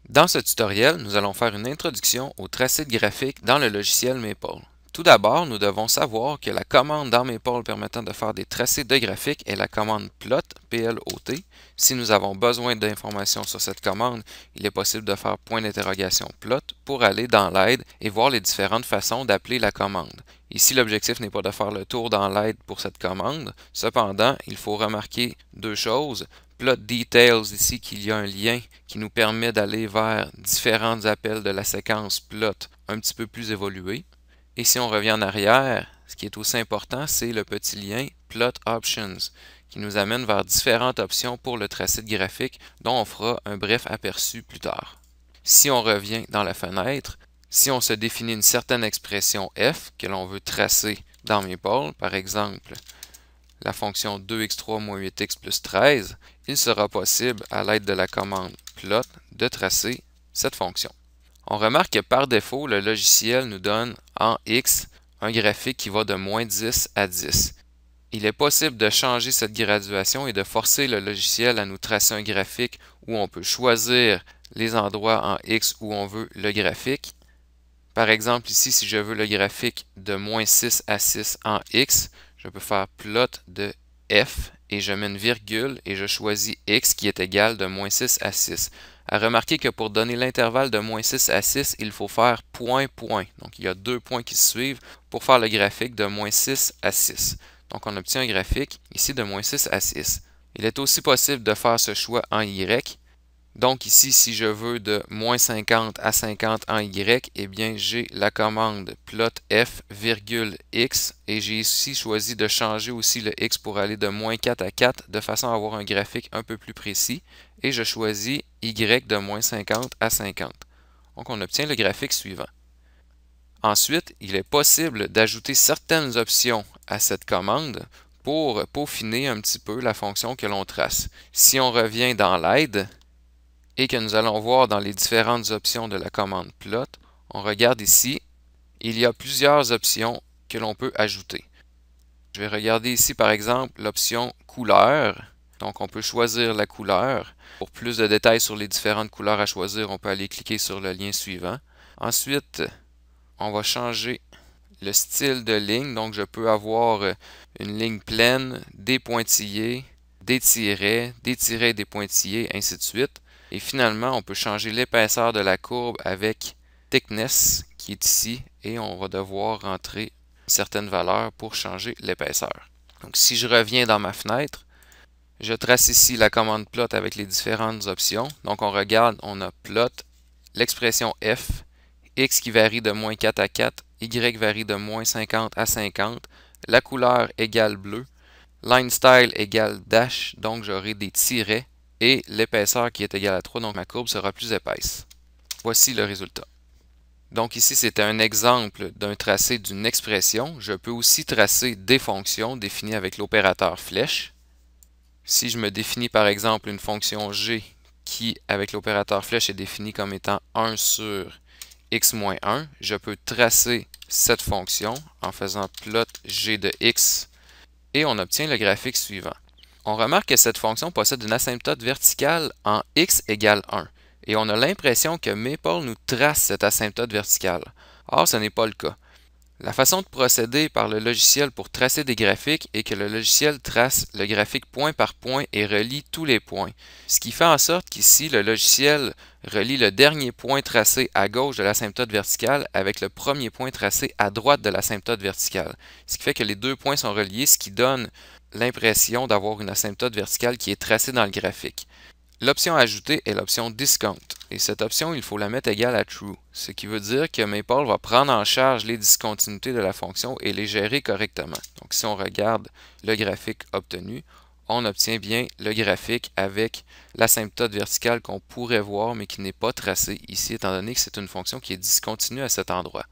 Dans ce tutoriel, nous allons faire une introduction au tracé de graphique dans le logiciel Maple. Tout d'abord, nous devons savoir que la commande dans Maple permettant de faire des tracés de graphique est la commande plot, P-L-O-T. Si nous avons besoin d'informations sur cette commande, il est possible de faire point d'interrogation plot pour aller dans l'aide et voir les différentes façons d'appeler la commande. Ici, l'objectif n'est pas de faire le tour dans l'aide pour cette commande. Cependant, il faut remarquer deux choses. Plot Details, ici qu'il y a un lien qui nous permet d'aller vers différents appels de la séquence plot un petit peu plus évolués. Et si on revient en arrière, ce qui est aussi important, c'est le petit lien Plot Options qui nous amène vers différentes options pour le tracé de graphique dont on fera un bref aperçu plus tard. Si on revient dans la fenêtre, si on se définit une certaine expression f que l'on veut tracer dans Maple, par exemple la fonction 2x3 moins 8x plus 13, il sera possible à l'aide de la commande plot de tracer cette fonction. On remarque que par défaut, le logiciel nous donne en X un graphique qui va de moins 10 à 10. Il est possible de changer cette graduation et de forcer le logiciel à nous tracer un graphique où on peut choisir les endroits en X où on veut le graphique. Par exemple, ici, si je veux le graphique de moins 6 à 6 en X, je peux faire plot de F et je mets une virgule et je choisis X qui est égal de moins 6 à 6. À remarquer que pour donner l'intervalle de moins 6 à 6, il faut faire point, point. Donc, il y a deux points qui se suivent pour faire le graphique de moins 6 à 6. Donc, on obtient un graphique ici de moins 6 à 6. Il est aussi possible de faire ce choix en Y. Donc ici, si je veux de moins 50 à 50 en Y, eh bien j'ai la commande plot f virgule x et j'ai ici choisi de changer aussi le x pour aller de moins 4 à 4 de façon à avoir un graphique un peu plus précis et je choisis y de moins 50 à 50. Donc on obtient le graphique suivant. Ensuite, il est possible d'ajouter certaines options à cette commande pour peaufiner un petit peu la fonction que l'on trace. Si on revient dans l'aide, et que nous allons voir dans les différentes options de la commande plot, on regarde ici, il y a plusieurs options que l'on peut ajouter. Je vais regarder ici par exemple l'option couleur. Donc on peut choisir la couleur. Pour plus de détails sur les différentes couleurs à choisir, on peut aller cliquer sur le lien suivant. Ensuite, on va changer le style de ligne. Donc je peux avoir une ligne pleine, des pointillés, des tirets, des pointillés, ainsi de suite. Et finalement, on peut changer l'épaisseur de la courbe avec thickness qui est ici et on va devoir rentrer certaines valeurs pour changer l'épaisseur. Donc si je reviens dans ma fenêtre, je trace ici la commande plot avec les différentes options. Donc on regarde, on a plot, l'expression f, x qui varie de moins 4 à 4, y varie de moins 50 à 50, la couleur égale bleu, line style égale dash, donc j'aurai des tirets, et l'épaisseur qui est égale à 3, donc ma courbe sera plus épaisse. Voici le résultat. Donc ici, c'était un exemple d'un tracé d'une expression. Je peux aussi tracer des fonctions définies avec l'opérateur flèche. Si je me définis par exemple une fonction g qui, avec l'opérateur flèche, est définie comme étant 1 sur x-1, je peux tracer cette fonction en faisant plot g de x et on obtient le graphique suivant. On remarque que cette fonction possède une asymptote verticale en x égale 1 et on a l'impression que Maple nous trace cette asymptote verticale. Or, ce n'est pas le cas. La façon de procéder par le logiciel pour tracer des graphiques est que le logiciel trace le graphique point par point et relie tous les points. Ce qui fait en sorte qu'ici, le logiciel relie le dernier point tracé à gauche de l'asymptote verticale avec le premier point tracé à droite de l'asymptote verticale. Ce qui fait que les deux points sont reliés, ce qui donne l'impression d'avoir une asymptote verticale qui est tracée dans le graphique. L'option ajoutée est l'option Discount. Et cette option, il faut la mettre égale à True, ce qui veut dire que Maple va prendre en charge les discontinuités de la fonction et les gérer correctement. Donc si on regarde le graphique obtenu, on obtient bien le graphique avec l'asymptote verticale qu'on pourrait voir mais qui n'est pas tracée ici, étant donné que c'est une fonction qui est discontinue à cet endroit.